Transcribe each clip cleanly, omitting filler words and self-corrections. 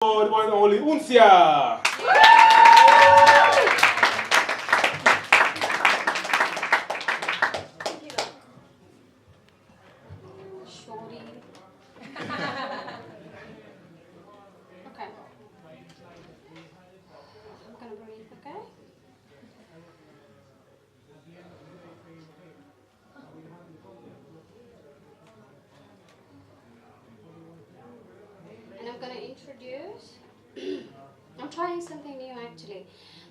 the one and only Uncia. Shorty. Okay. I'm gonna breathe, okay? And I'm gonna introduce. I'm trying something new actually.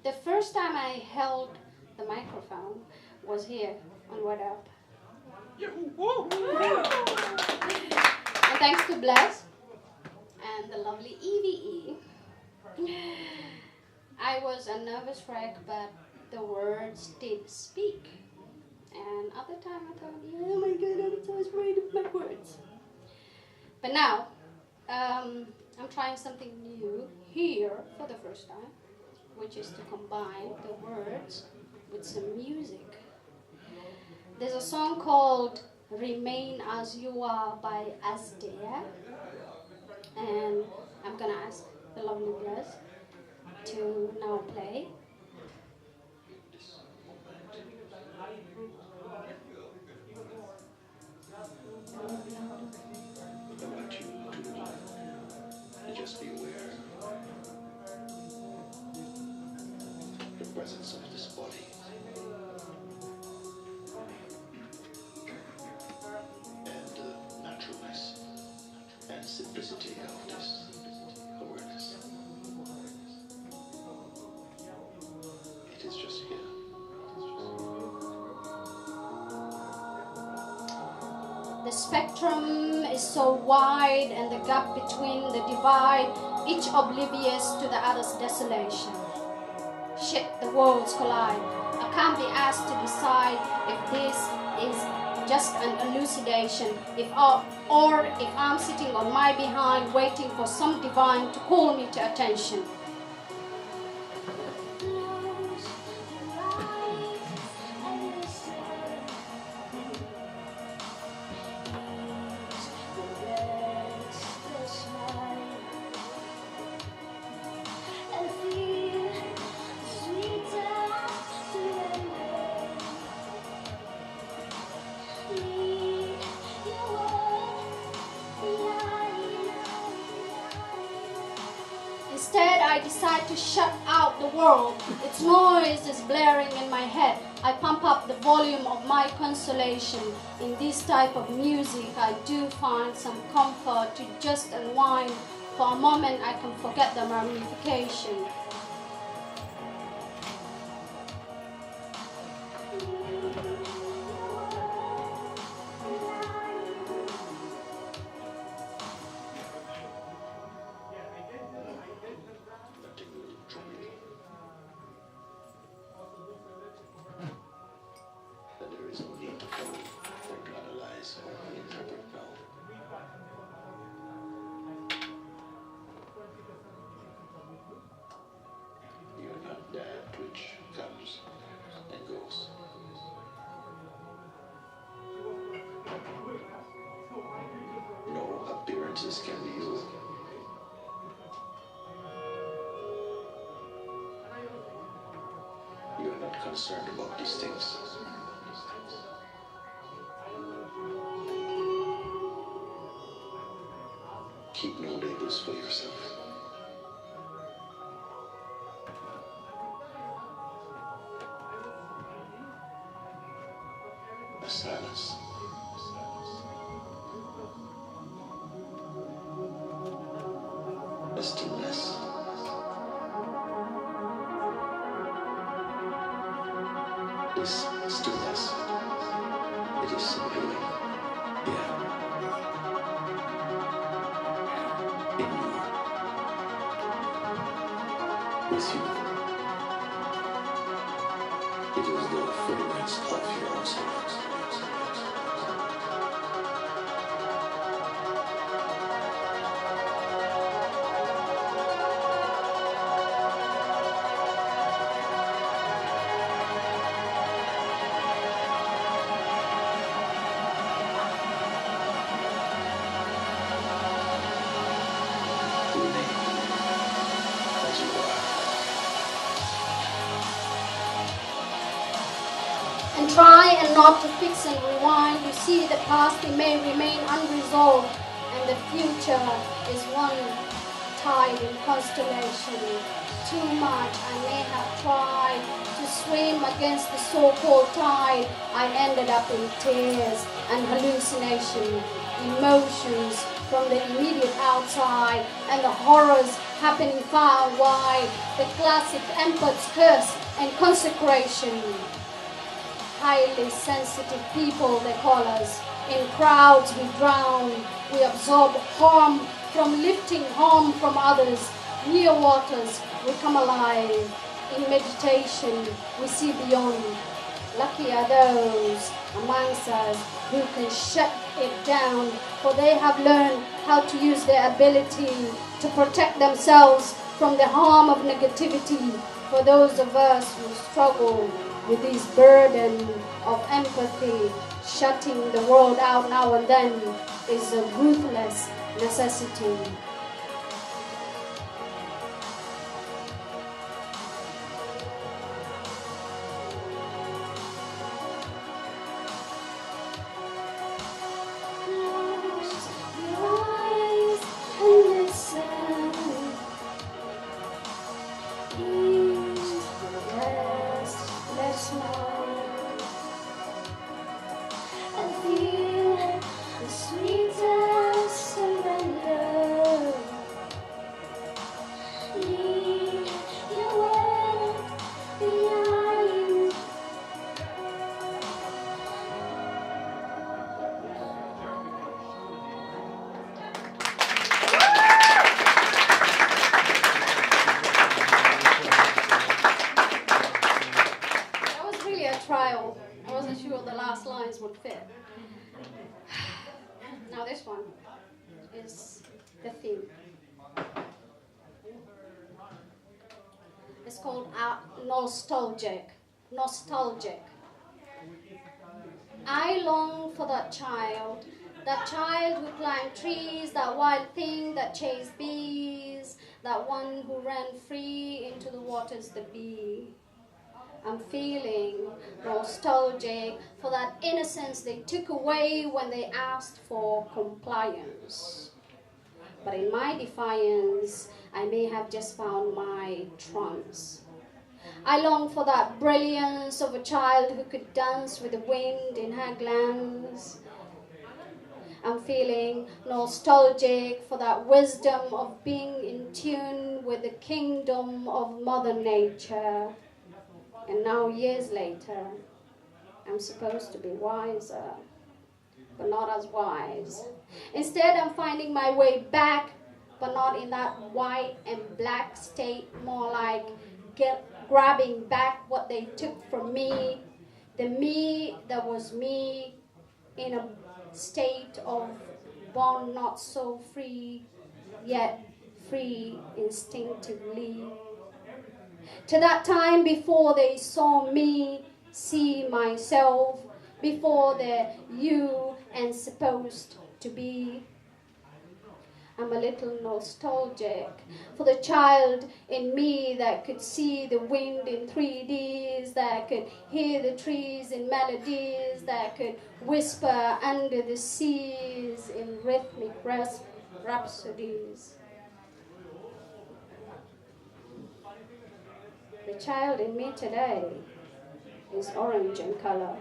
The first time I held the microphone was here on What Up. And thanks to Bless and the lovely Evie. I was a nervous wreck, but the words did speak. And at the time I thought, oh my god, I'm so afraid of my words. But now, I'm trying something new here for the first time, which is to combine the words with some music. There's a song called Remain As You Are by Asdea, and I'm gonna ask the lovely Bless to now play. I want you to just be aware the presence of this body and the naturalness and simplicity of this awareness. It is just here. The spectrum is so wide and the gap between the divide, each oblivious to the other's desolation. Shit, the worlds collide. I can't be asked to decide if this is just an elucidation, if I'm sitting on my behind waiting for some divine to call me to attention. Instead, I decide to shut out the world. Its noise is blaring in my head. I pump up the volume of my consolation. In this type of music, I do find some comfort to just unwind. For a moment, I can forget the ramification. That there is no need to follow or to analyze or interpret now. You are not that which comes and goes. No appearances can be you. You are not concerned about these things. Keep no labels for yourself. A silence. A stillness. This stillness, it is simply here. In you. With you. It is the fragrance of your soul. Remain. and try and not to fix and rewind. You see the past it may remain unresolved, and the future is one tide in constellation. Too much I may have tried to swim against the so-called tide. I ended up in tears and hallucination, emotions from the immediate outside and the horrors happening far and wide. The classic empath's curse and consecration. Highly sensitive people, they call us. In crowds we drown, we absorb harm from lifting harm from others. Near waters we come alive. In meditation we see beyond. Lucky are those amongst us who can shut it down, for they have learned how to use their ability to protect themselves from the harm of negativity. For those of us who struggle with this burden of empathy, shutting the world out now and then is a ruthless necessity. Trial. I wasn't sure the last lines would fit. Now this one is the theme. It's called nostalgic. Nostalgic. I long for that child who climbed trees, that wild thing that chased bees, that one who ran free into the waters, the bee. I'm feeling nostalgic for that innocence they took away when they asked for compliance. But in my defiance, I may have just found my trance. I long for that brilliance of a child who could dance with the wind in her glance. I'm feeling nostalgic for that wisdom of being in tune with the kingdom of Mother Nature. And now, years later, I'm supposed to be wiser, but not as wise. Instead, I'm finding my way back, but not in that white and black state, more like grabbing back what they took from me, the me that was me in a state of born not so free, yet free instinctively. To that time before they saw me, see myself, before the you and supposed to be. I'm a little nostalgic for the child in me that could see the wind in 3Ds, that could hear the trees in melodies, that could whisper under the seas in rhythmic rhapsodies. The child in me today is orange in color.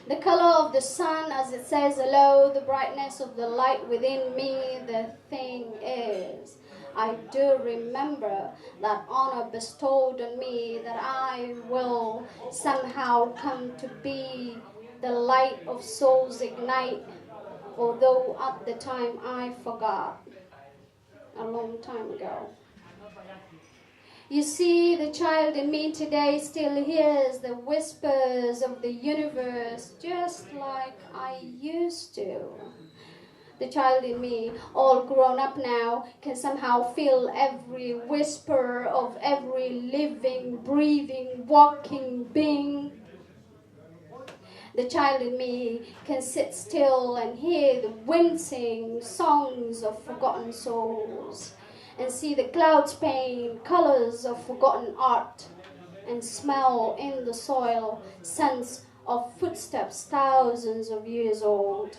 The color of the sun as it says hello, the brightness of the light within me. The thing is, I do remember that honor bestowed on me, that I will somehow come to be the light of souls ignite, although at the time I forgot, a long time ago. You see, the child in me today still hears the whispers of the universe just like I used to. The child in me, all grown up now, can somehow feel every whisper of every living, breathing, walking being. The child in me can sit still and hear the wincing songs of forgotten souls, and see the clouds paint colors of forgotten art. and smell in the soil, sense of footsteps thousands of years old.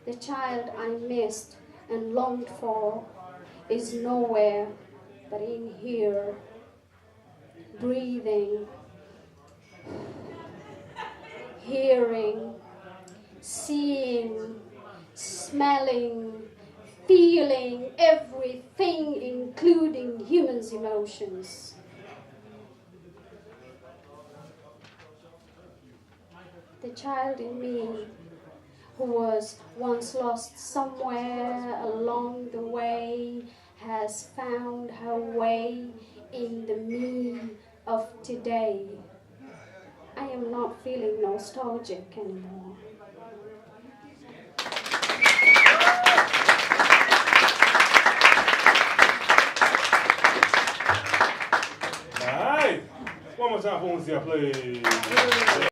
The child I missed and longed for is nowhere but in here, breathing, hearing, seeing, smelling, feeling everything, including humans' emotions. The child in me, who was once lost somewhere along the way, has found her way in the me of today. I am not feeling nostalgic anymore. Nice. One more time for Uncia, please.